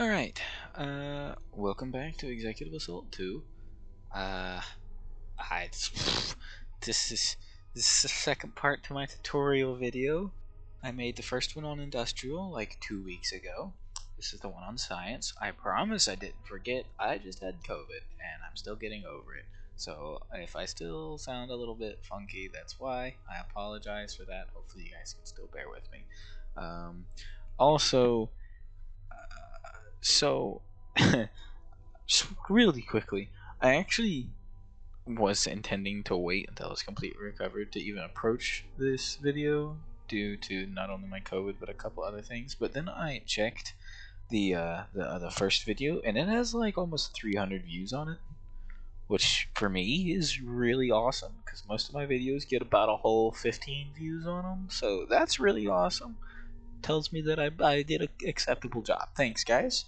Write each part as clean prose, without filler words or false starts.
Alright, welcome back to Executive Assault 2. Uh, I, this is, this is the second part to my tutorial video. I made the first one on Industrial like 2 weeks ago. This is the one on Science. I promise I didn't forget, I just had COVID, and I'm still getting over it. So if I still sound a little bit funky, that's why. I apologize for that. Hopefully you guys can still bear with me. Also, so, just really quickly, I actually was intending to wait until I was completely recovered to even approach this video due to not only my COVID but a couple other things. But then I checked the first video and it has like almost 300 views on it, which for me is really awesome because most of my videos get about a whole 15 views on them. So that's really awesome. Tells me that I did an acceptable job. Thanks, guys.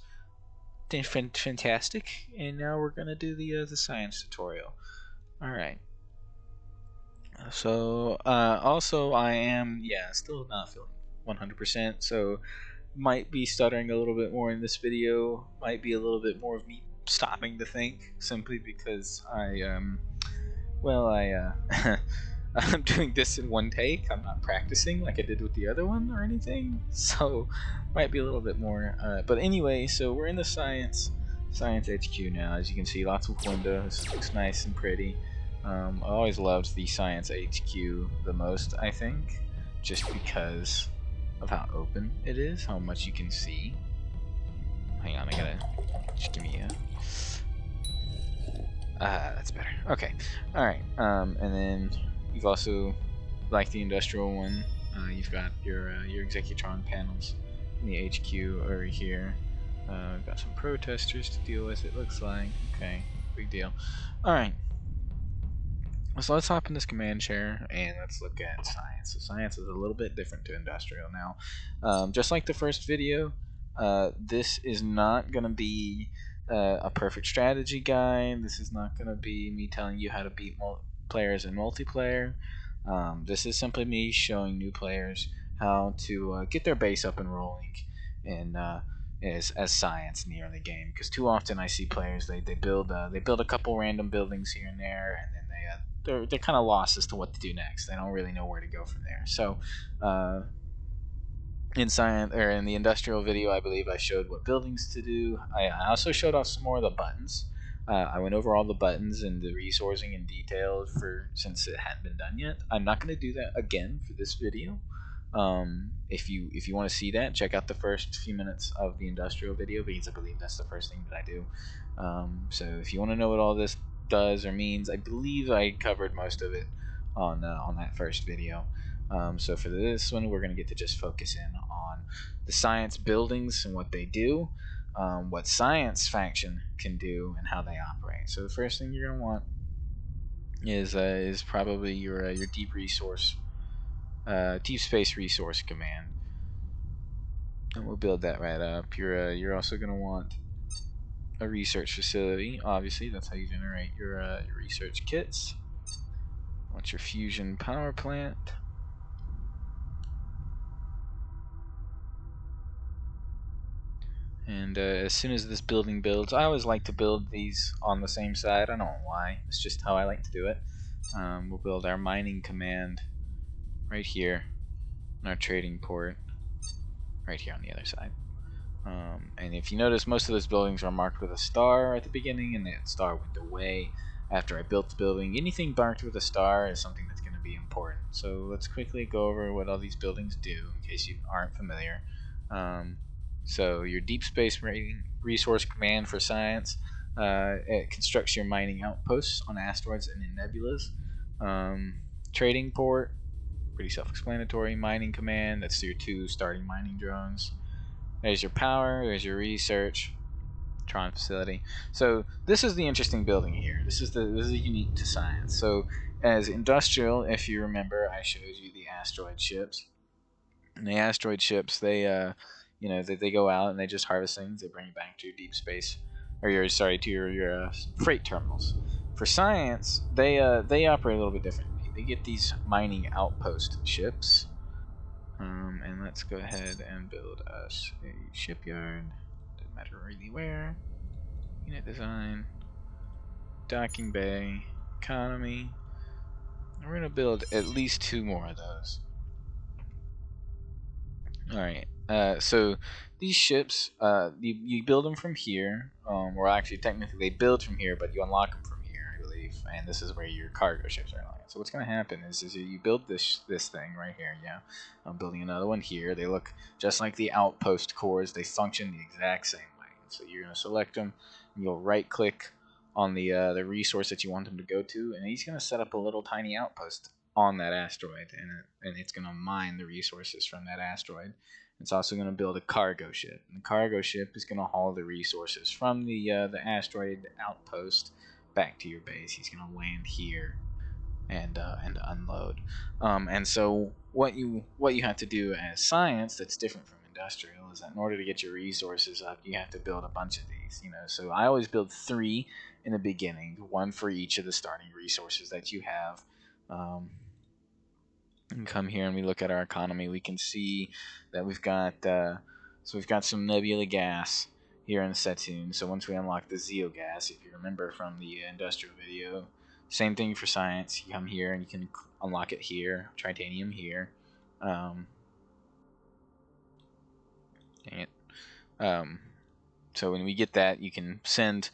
Fantastic. And now we're gonna do the science tutorial. All right. So also I am still not feeling 100%. So might be stuttering a little bit more in this video. Might be a little bit more of me stopping to think simply because I I'm doing this in one take. I'm not practicing like I did with the other one or anything, so might be a little bit more. But anyway, so we're in the Science HQ now. As you can see, lots of windows. Looks nice and pretty. I always loved the Science HQ the most, I think, just because of how open it is, how much you can see. Hang on, I gotta just give me a. That's better. Okay, all right. And then you've also, like the industrial one, you've got your Executron panels in the HQ over here. We've got some protesters to deal with, it looks like. Okay, big deal. Alright. So let's hop in this command chair and let's look at Science. So Science is a little bit different to Industrial now. Just like the first video, this is not going to be a perfect strategy guide. This is not going to be me telling you how to beat players in multiplayer. This is simply me showing new players how to get their base up and rolling in as Science in the early game. Because too often I see players they build a couple random buildings here and there, and then they're kind of lost as to what to do next. They don't really know where to go from there. So in Science or in the Industrial video, I believe I showed what buildings to do. I also showed off some more of the buttons. I went over all the buttons and the resourcing in detail since it hadn't been done yet. I'm not going to do that again for this video. If you want to see that, check out the first few minutes of the Industrial video because I believe that's the first thing that I do. So if you want to know what all this does or means, I believe I covered most of it on that first video. So for this one, we're going to get to just focus in on the Science buildings and what they do, what Science faction can do, and how they operate. So the first thing you're going to want is probably your deep space resource command, and we'll build that right up. You're also going to want a research facility. Obviously, that's how you generate your research kits. Want your fusion power plant. And as soon as this building builds, I always like to build these on the same side. I don't know why. It's just how I like to do it. We'll build our mining command right here, and our trading port right here on the other side. And if you notice, most of those buildings are marked with a star at the beginning, and that star went away after I built the building. Anything marked with a star is something that's going to be important. So let's quickly go over what all these buildings do in case you aren't familiar. So your deep space resource command for Science, it constructs your mining outposts on asteroids and in nebulas. Trading port, pretty self-explanatory. Mining command, that's your 2 starting mining drones. There's your power, there's your research, Tron facility. So this is the interesting building here. This is unique to Science. So as Industrial, if you remember, I showed you the asteroid ships. And the asteroid ships, they go out and they just harvest things. They bring it back to your deep space, or to your freight terminals. For Science, they operate a little bit differently. They get these mining outpost ships. And let's go ahead and build us a shipyard. Doesn't matter really where. Unit design, docking bay, economy. We're gonna build at least 2 more of those. Alright, so these ships, you build them from here, or actually technically they build from here, but you unlock them from here, I believe, and this is where your cargo ships are unlocked. So what's going to happen is you build this thing right here, yeah, I'm building another one here. They look just like the outpost cores, they function the exact same way. So you're going to select them, and you'll right click on the resource that you want them to go to, and he's going to set up a little tiny outpost on that asteroid, and it's going to mine the resources from that asteroid. It's also going to build a cargo ship, and the cargo ship is going to haul the resources from the asteroid outpost back to your base. He's going to land here and unload. And so what you have to do as science that's different from industrial is that in order to get your resources up, you have to build a bunch of these. So I always build 3 in the beginning, 1 for each of the starting resources that you have. And come here and we look at our economy, we can see that we've got some nebula gas here in Setoon. So once we unlock the Zeo gas, if you remember from the industrial video, same thing for science. You come here and you can unlock it here, titanium here. Dang it. So when we get that, you can send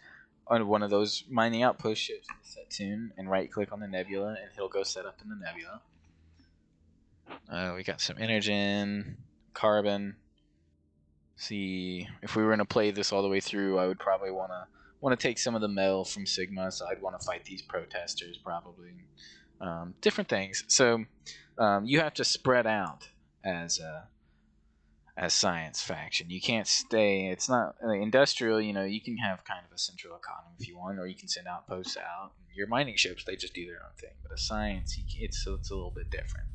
on one of those mining outpost ships to Setoon and right click on the nebula, and he'll go set up in the nebula. We got some energen, carbon. See, if we were gonna play this all the way through, I would probably wanna take some of the metal from Sigma, so I'd want to fight these protesters probably. Different things. So you have to spread out as science faction. You can't stay. It's not industrial. You can have kind of a central economy if you want, or you can send outposts out. Your mining ships, they just do their own thing. But a science, it's a little bit different.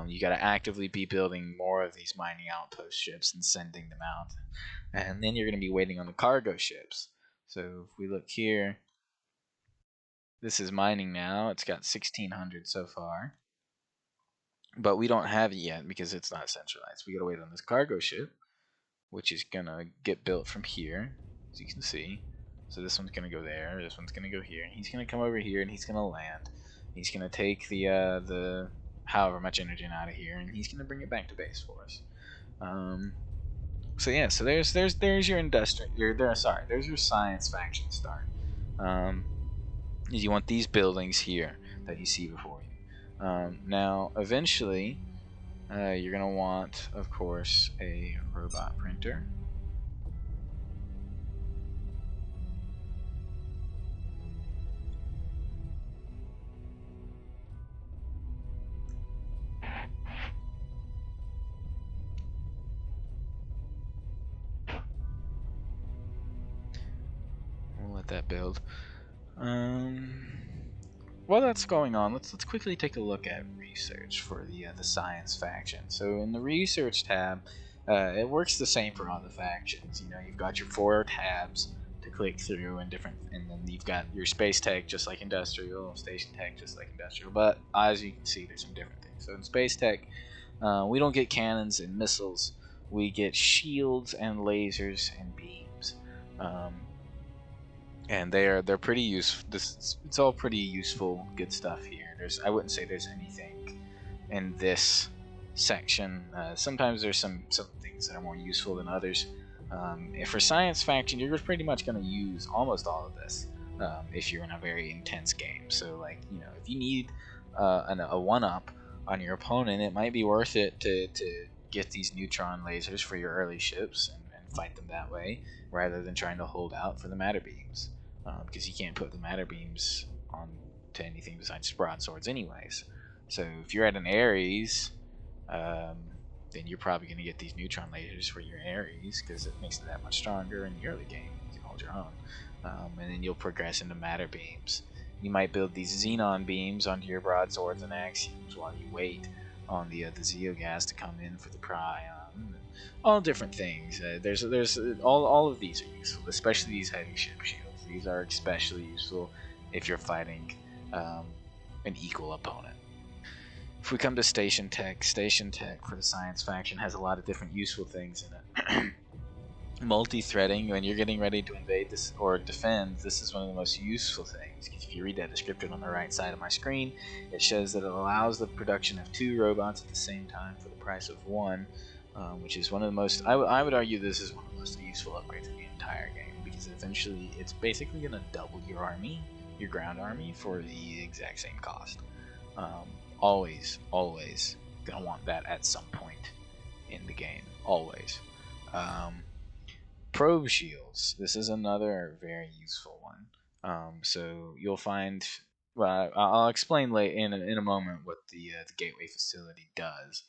You got to actively be building more of these mining outpost ships and sending them out, and then you're going to be waiting on the cargo ships. So if we look here, this is mining now. It's got 1,600 so far, but we don't have it yet because it's not centralized. We got to wait on this cargo ship, which is going to get built from here, as you can see. So this one's going to go there, this one's going to go here, and he's going to come over here and he's going to land. He's going to take the however much energy out of here, and he's going to bring it back to base for us. So yeah, so there's your industrial, there's your science faction start. You want these buildings here that you see before you. Now, eventually, you're going to want, of course, a robot printer. We'll let that build. While that's going on, let's quickly take a look at research for the science faction. So in the research tab, it works the same for all the factions. You've got your 4 tabs to click through, and then you've got your space tech just like industrial, station tech just like industrial. But as you can see, there's some different things. So in space tech, we don't get cannons and missiles. We get shields and lasers and beams. And they're pretty useful. It's all pretty useful, good stuff here. I wouldn't say there's anything in this section. Sometimes there's some things that are more useful than others. If for science faction, you're pretty much going to use almost all of this if you're in a very intense game. So if you need a one-up on your opponent, it might be worth it to get these neutron lasers for your early ships and fight them that way, rather than trying to hold out for the matter beams, because you can't put the matter beams on to anything besides broadswords anyways. So if you're at an Ares, then you're probably going to get these neutron lasers for your Ares, because it makes it that much stronger in the early game. You can hold your own, and then you'll progress into matter beams. You might build these xenon beams onto your broadswords and axioms while you wait on the Zeo gas to come in for the prion. All different things. There's all of these are useful, especially these heavy ship shields. These are especially useful if you're fighting an equal opponent. If we come to Station Tech for the science faction has a lot of different useful things in it. multi-threading when you're getting ready to invade this or defend. This is one of the most useful things. If you read that description on the right side of my screen, it shows that it allows the production of 2 robots at the same time for the price of 1, which is one of the most. I would argue this is one of the most useful upgrades in the entire game, because eventually it's basically going to double your army, your ground army, for the exact same cost. Always gonna want that at some point in the game. Always. Probe shields. This is another very useful one. So you'll find. Well, I'll explain in a moment what the gateway facility does,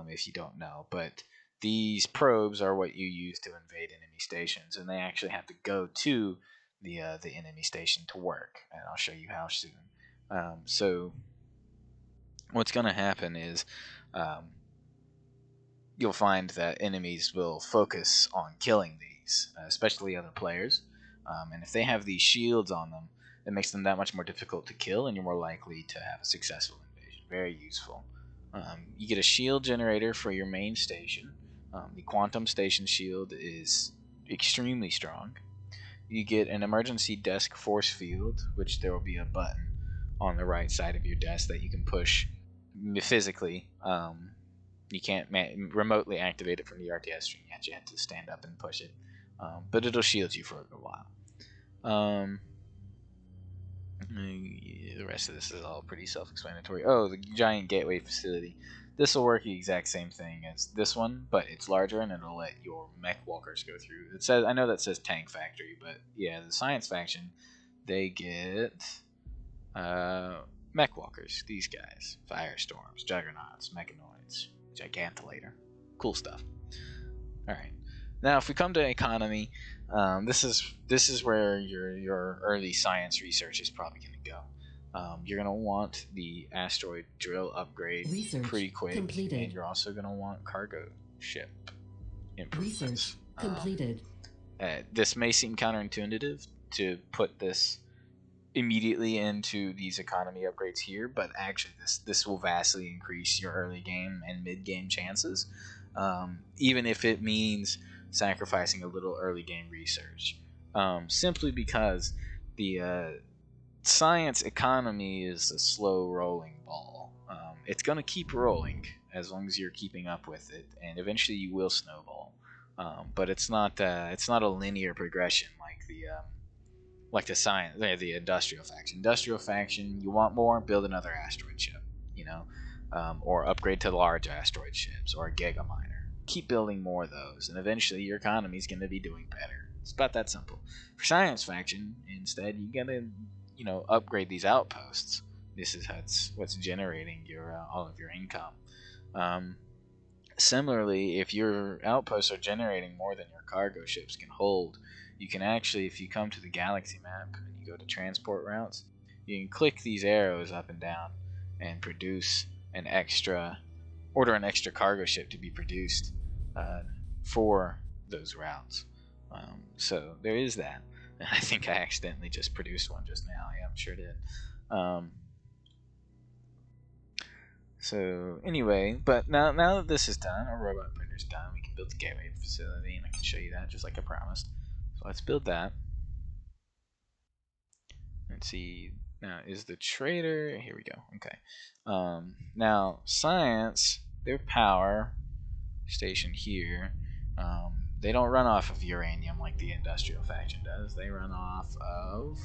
if you don't know. But these probes are what you use to invade enemy stations, and they actually have to go to the enemy station to work, and I'll show you how soon. So what's going to happen is you'll find that enemies will focus on killing these, especially other players. And if they have these shields on them, it makes them that much more difficult to kill, and you're more likely to have a successful invasion. Very useful. You get a shield generator for your main station. The quantum station shield is extremely strong. You get an emergency desk force field, which there will be a button on the right side of your desk that you can push physically. You can't remotely activate it from the RTS stream yet. You have to stand up and push it. But it'll shield you for a while. The rest of this is all pretty self-explanatory. Oh, the giant gateway facility. This will work the exact same thing as this one, but it's larger and it'll let your mech walkers go through. It says, I know that says tank factory, but yeah, the science faction, they get mech walkers. These guys, firestorms, juggernauts, mechanoids, gigantolator, cool stuff. All right. Now, if we come to economy, this is where your early science research is probably going to go. You're going to want the asteroid drill upgrade pretty quick, completed. And you're also going to want cargo ship improvements. Research completed. This may seem counterintuitive to put this immediately into these economy upgrades here, but actually this will vastly increase your early game and mid game chances, even if it means sacrificing a little early game research, simply because the science economy is a slow rolling ball. It's going to keep rolling as long as you're keeping up with it, and eventually you will snowball, but it's not a linear progression like the industrial faction. Industrial faction, you want more, build another asteroid ship, or upgrade to large asteroid ships or a giga miner. Keep building more of those, and eventually your economy is going to be doing better. It's about that simple. For science faction, instead, you gotta upgrade these outposts. This is what's generating your all of your income. Similarly, if your outposts are generating more than your cargo ships can hold, you can actually, if you come to the galaxy map and you go to transport routes, you can click these arrows up and down and order an extra cargo ship to be produced for those routes. So there is that. And I think I accidentally just produced one just now. Yeah, I'm sure did. So anyway, but now that this is done, our robot printer's done, we can build the gateway facility, and I can show you that just like I promised. So let's build that. Let's see. Now, is the trader... Here we go. Okay. Now, science, their power station here, they don't run off of uranium like the industrial faction does. They run off of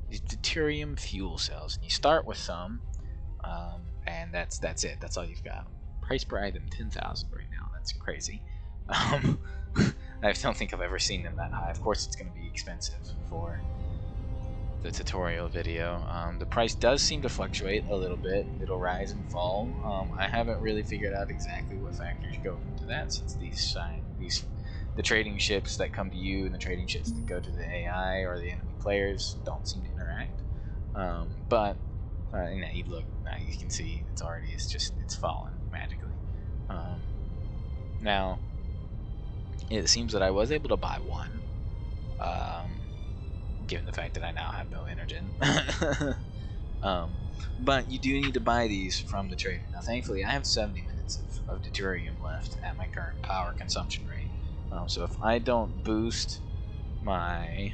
these deuterium fuel cells. And you start with some, and that's it. That's all you've got. Price per item, 10,000 right now. That's crazy. I don't think I've ever seen them that high. Of course, it's going to be expensive for the tutorial video. The price does seem to fluctuate a little bit. It'll rise and fall. I haven't really figured out exactly what factors go into that, since the trading ships that come to you and the trading ships that go to the AI or the enemy players don't seem to interact. But you look, now you can see it's fallen magically. Now it seems that I was able to buy one, given the fact that I now have no energen. But you do need to buy these from the trader. Now thankfully I have 70 minutes of deuterium left at my current power consumption rate. So if I don't boost my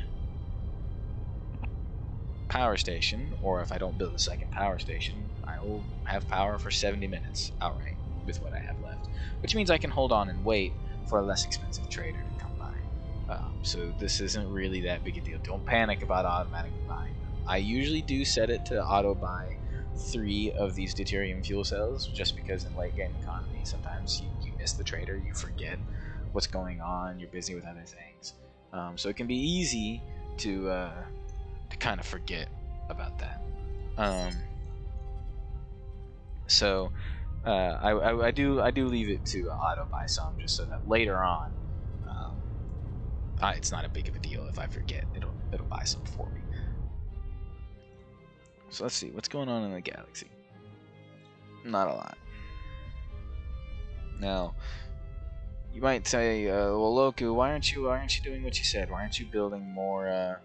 power station, or if I don't build a second power station, I will have power for 70 minutes outright with what I have left, which means I can hold on and wait for a less expensive trader to come by. So this isn't really that big a deal. Don't panic about automatically buying them. I usually do set it to auto buy 3 of these deuterium fuel cells, just because in late game economy sometimes you miss the trader, you forget what's going on, you're busy with other things. So it can be easy to kind of forget about that. So I do leave it to auto buy some, just so that later on, it's not a big of a deal if I forget. It'll buy some for me. So let's see what's going on in the galaxy. Not a lot. Now, you might say, well, Loku, why aren't you doing what you said? Why aren't you building more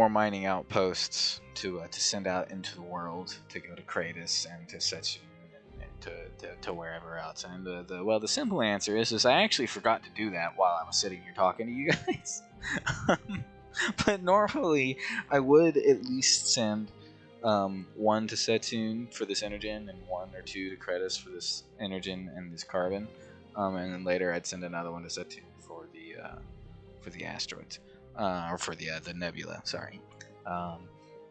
mining outposts to send out into the world, to go to Kratos and to Setsu and to wherever else? And the simple answer is I actually forgot to do that while I was sitting here talking to you guys. But normally I would at least send 1 to Setsun for this Energen, and 1 or 2 to Kratos for this Energen and this Carbon, and then later I'd send another 1 to Setsun for the asteroids, or for the nebula. Sorry.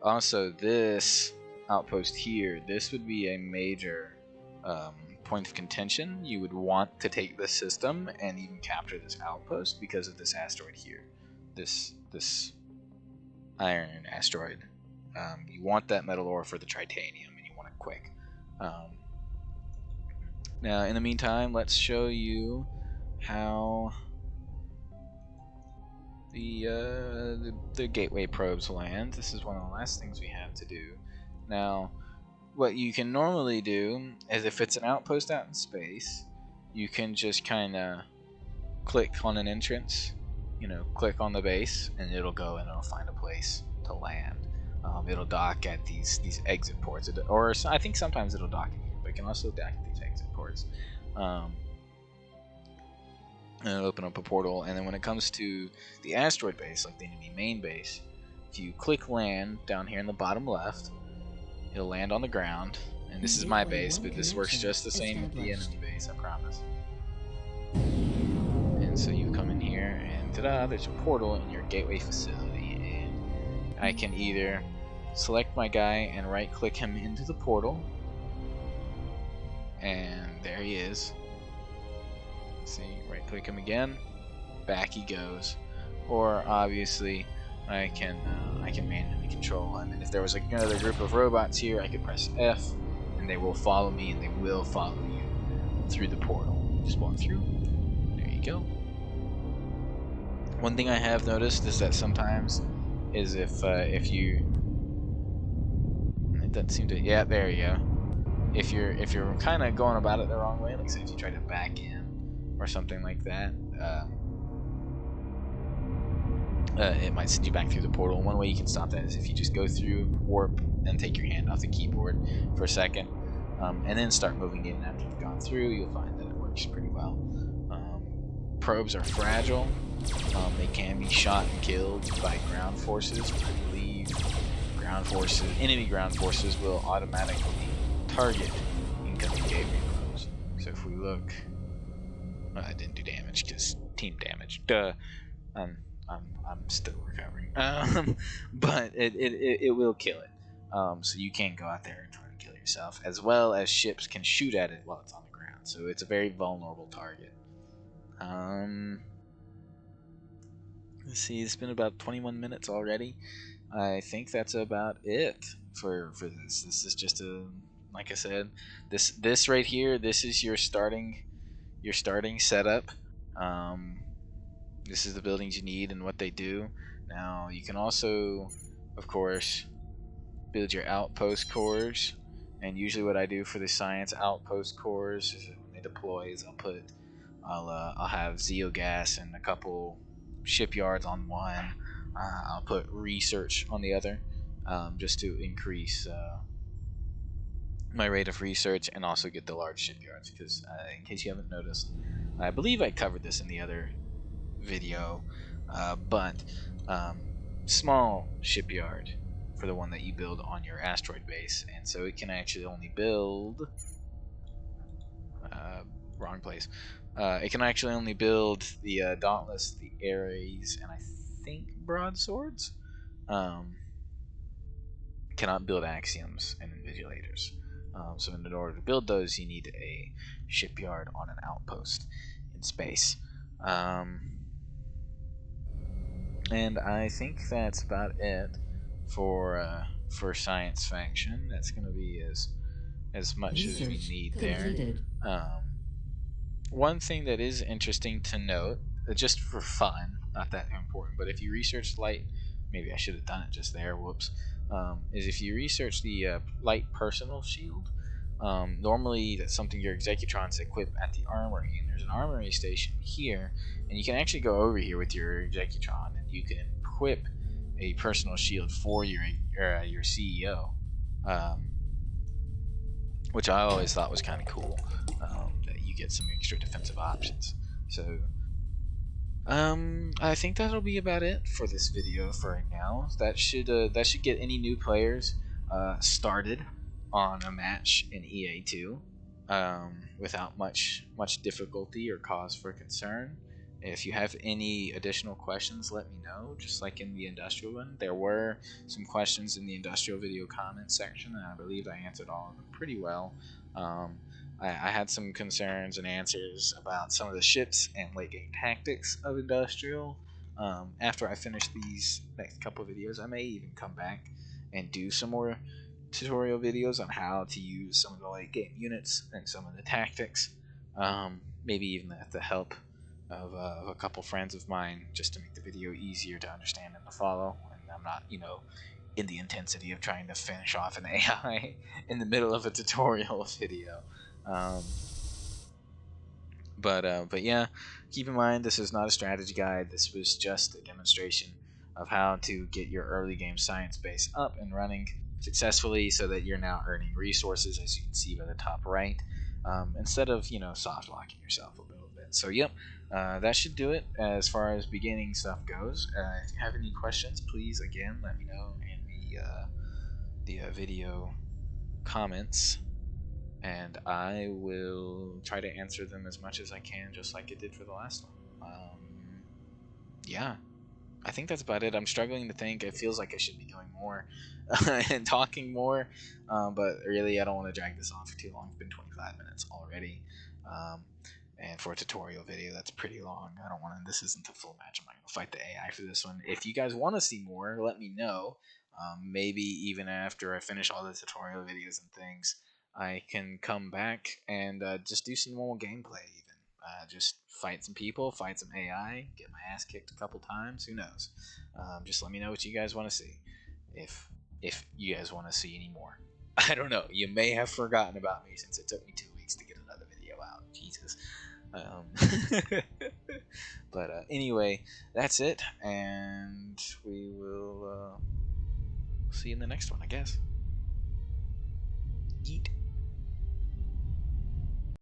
Also, this outpost here, this would be a major point of contention. You would want to take this system and even capture this outpost because of this asteroid here, this iron asteroid. You want that metal ore for the tritanium, and you want it quick. Now, in the meantime, let's show you how the gateway probes land. This is one of the last things we have to do. Now, what you can normally do is, if it's an outpost out in space, you can just kind of click on an entrance, click on the base, and it'll go and it'll find a place to land. It'll dock at these exit ports, or I think sometimes it'll dock at here, but it can also dock at these exit ports. And it'll open up a portal, and then when it comes to the asteroid base, like the enemy main base, if you click land down here in the bottom left, it'll land on the ground. And this is my base, but this works just the same with the enemy base, I promise. And so you come in here, and ta-da, there's a portal in your gateway facility, and I can either select my guy and right click him into the portal, and there he is. See, right click him again, back he goes. Or obviously I can manually control him, and if there was another group of robots here, I could press F and they will follow me, and they will follow you through the portal. Just walk through. There you go. One thing I have noticed is that sometimes is if you, it doesn't seem to, yeah, there you go. If you're kind of going about it the wrong way, like say if you try to back in or something like that, it might send you back through the portal. And one way you can stop that is if you just go through warp and take your hand off the keyboard for a second, and then start moving in after you've gone through. You'll find that it works pretty well. Probes are fragile. They can be shot and killed by ground forces. I believe enemy ground forces will automatically target incoming gateway probes. So if we look, I didn't do damage because team damage. Duh. I'm still recovering. But it will kill it. So you can't go out there and try to kill yourself, as well as ships can shoot at it while it's on the ground. So it's a very vulnerable target. Let's see, it's been about 21 minutes already. I think that's about it for this. This is just like I said, this right here, this is your starting setup. This is the buildings you need and what they do. Now you can also, of course, build your outpost cores. And usually what I do for the science outpost cores is when they deploy is I'll have Zeogas and a couple shipyards on one. I'll put research on the other, just to increase my rate of research and also get the large shipyards, because in case you haven't noticed, I believe I covered this in the other video, but um, small shipyard for the one that you build on your asteroid base, and so it can actually only build wrong place. It can actually only build the Dauntless, the Ares, and I think broadswords. Um, cannot build axioms and invigilators. So in order to build those, you need a shipyard on an outpost in space. And I think that's about it for science faction. That's going to be as much as we need completed. There. One thing that is interesting to note, just for fun, not that important, but if you research light, maybe I should have done it just there. Whoops. Is if you research the light personal shield, normally that's something your executrons equip at the armory, and there's an armory station here, and you can actually go over here with your executron, and you can equip a personal shield for your CEO, which I always thought was kind of cool. That you get some extra defensive options. So I think that'll be about it for this video for right now. That should get any new players started on a match in EA2 without much difficulty or cause for concern. If you have any additional questions, let me know. Just like in the industrial one, there were some questions in the industrial video comment section, and I believe I answered all of them pretty well. I had some concerns and answers about some of the ships and late game tactics of industrial. After I finish these next couple of videos, I may even come back and do some more tutorial videos on how to use some of the late game units and some of the tactics. Maybe even with the help of a couple friends of mine, just to make the video easier to understand and to follow. And I'm not, in the intensity of trying to finish off an AI in the middle of a tutorial video. But yeah, keep in mind this is not a strategy guide. This was just a demonstration of how to get your early game science base up and running successfully, so that you're now earning resources, as you can see by the top right, instead of soft locking yourself a little bit. So yep, that should do it as far as beginning stuff goes. If you have any questions, please again let me know in the video comments, and I will try to answer them as much as I can, just like I did for the last one. Yeah, I think that's about it. I'm struggling to think. It feels like I should be doing more and talking more, but really I don't want to drag this on for too long. It's been 25 minutes already, and for a tutorial video that's pretty long. I don't want to. This isn't a full match. I'm not gonna fight the AI for this one. If you guys want to see more, let me know. Maybe even after I finish all the tutorial videos and things, I can come back and just do some normal gameplay. Even just fight some people, fight some AI, get my ass kicked a couple times. Who knows? Just let me know what you guys want to see. If you guys want to see any more, I don't know. You may have forgotten about me since it took me 2 weeks to get another video out. Jesus. But anyway, that's it, and we will see you in the next one, I guess. Yeet.